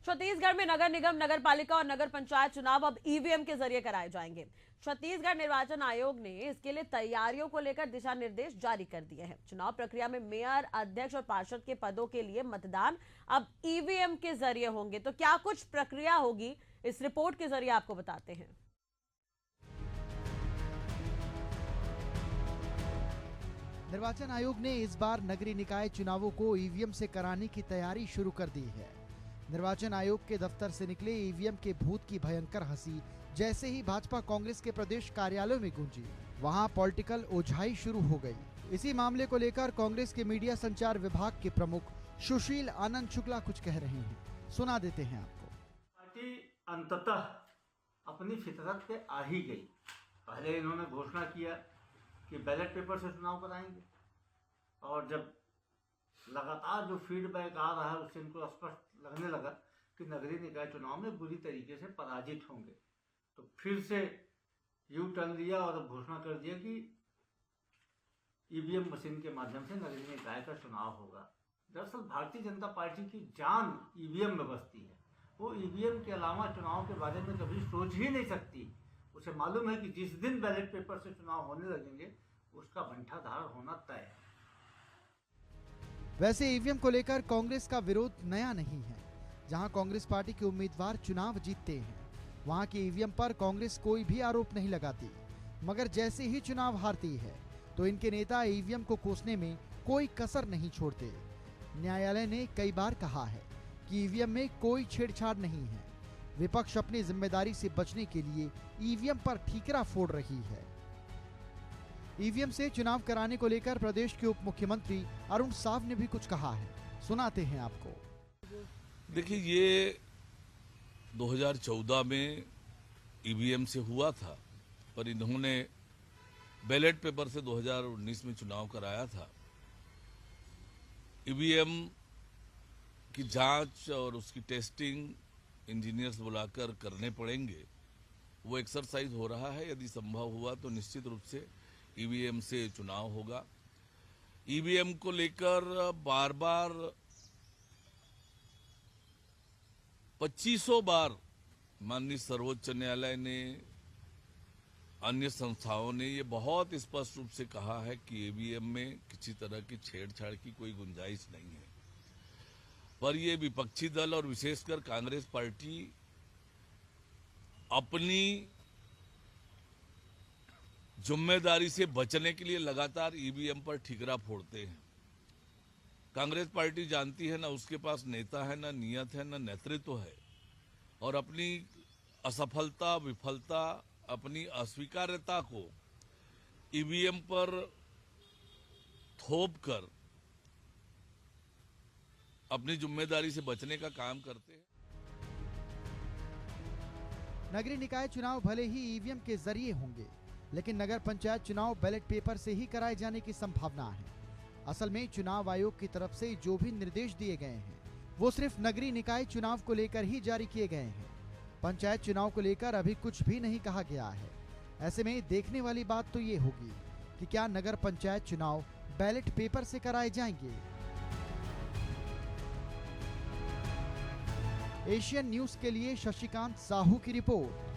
छत्तीसगढ़ में नगर निगम, नगर पालिका और नगर पंचायत चुनाव अब ईवीएम के जरिए कराए जाएंगे। छत्तीसगढ़ निर्वाचन आयोग ने इसके लिए तैयारियों को लेकर दिशा निर्देश जारी कर दिए हैं। चुनाव प्रक्रिया में मेयर, अध्यक्ष और पार्षद के पदों के लिए मतदान अब ईवीएम के जरिए होंगे। तो क्या कुछ प्रक्रिया होगी, इस रिपोर्ट के जरिए आपको बताते हैं। निर्वाचन आयोग ने इस बार नगरीय निकाय चुनावों को ईवीएम से कराने की तैयारी शुरू कर दी है। निर्वाचन आयोग के दफ्तर से निकले ईवीएम के भूत की भयंकर हंसी जैसे ही भाजपा कांग्रेस के प्रदेश कार्यालयों में गूंजी, वहां पॉलिटिकल ओझाई शुरू हो गई। इसी मामले को लेकर कांग्रेस के मीडिया संचार विभाग के प्रमुख सुशील आनंद शुक्ला कुछ कह रहे हैं, सुना देते हैं आपको। पार्टी अंततः अपनी फितरत पे आ ही गई। पहले इन्होंने घोषणा किया कि बैलेट पेपर से चुनाव कराएंगे, और जब लगातार जो फीडबैक आ रहा है उससे इनको स्पष्ट लगने लगा कि नगरीय निकाय चुनाव में बुरी तरीके से पराजित होंगे, तो फिर से यू टर्न लिया और अब घोषणा कर दिया कि ईवीएम मशीन के माध्यम से नगरीय निकाय का चुनाव होगा। दरअसल भारतीय जनता पार्टी की जान ईवीएम में बसती है। वो ईवीएम के अलावा चुनाव के बारे में कभी सोच ही नहीं सकती। उसे मालूम है कि जिस दिन बैलेट पेपर से चुनाव होने लगेंगे उसका बंटाधार होना तय है। वैसे ईवीएम को लेकर कांग्रेस का विरोध नया नहीं है। जहां कांग्रेस पार्टी के उम्मीदवार चुनाव जीतते हैं, वहां की ईवीएम पर कांग्रेस कोई भी आरोप नहीं लगाती, मगर जैसे ही चुनाव हारती है तो इनके नेता ईवीएम को कोसने में कोई कसर नहीं छोड़ते। न्यायालय ने कई बार कहा है कि ईवीएम में कोई छेड़छाड़ नहीं है। विपक्ष अपनी जिम्मेदारी से बचने के लिए ईवीएम पर ठीकरा फोड़ रही है। ईवीएम से चुनाव कराने को लेकर प्रदेश के उप मुख्यमंत्री अरुण साव ने भी कुछ कहा है, सुनाते हैं आपको। देखिए, ये 2014 में ईवीएम से हुआ था, पर इन्होंने बैलेट पेपर से 2019 में चुनाव कराया था। ईवीएम की जांच और उसकी टेस्टिंग इंजीनियर्स बुलाकर करने पड़ेंगे। वो एक्सरसाइज हो रहा है। यदि संभव हुआ तो निश्चित रूप से ईवीएम से चुनाव होगा। ईवीएम को लेकर बार बार 2500 बार माननीय सर्वोच्च न्यायालय ने, अन्य संस्थाओं ने ये बहुत स्पष्ट रूप से कहा है कि ईवीएम में किसी तरह की छेड़छाड़ की कोई गुंजाइश नहीं है। पर ये विपक्षी दल और विशेषकर कांग्रेस पार्टी अपनी जिम्मेदारी से बचने के लिए लगातार ईवीएम पर ठीकरा फोड़ते हैं। कांग्रेस पार्टी जानती है ना उसके पास नेता है, ना नियत है, ना नेतृत्व है, और अपनी असफलता, विफलता, अपनी अस्वीकार्यता को ईवीएम पर थोप कर अपनी जिम्मेदारी से बचने का काम करते हैं। नगरीय निकाय चुनाव भले ही ईवीएम के जरिए होंगे, लेकिन नगर पंचायत चुनाव बैलेट पेपर से ही कराए जाने की संभावना है। असल में चुनाव आयोग की तरफ से जो भी निर्देश दिए गए हैं वो सिर्फ नगरीय निकाय चुनाव को लेकर ही जारी किए गए हैं। पंचायत चुनाव को लेकर अभी कुछ भी नहीं कहा गया है। ऐसे में देखने वाली बात तो ये होगी कि क्या नगर पंचायत चुनाव बैलेट पेपर से कराए जाएंगे। एशियन न्यूज के लिए शशिकांत साहू की रिपोर्ट।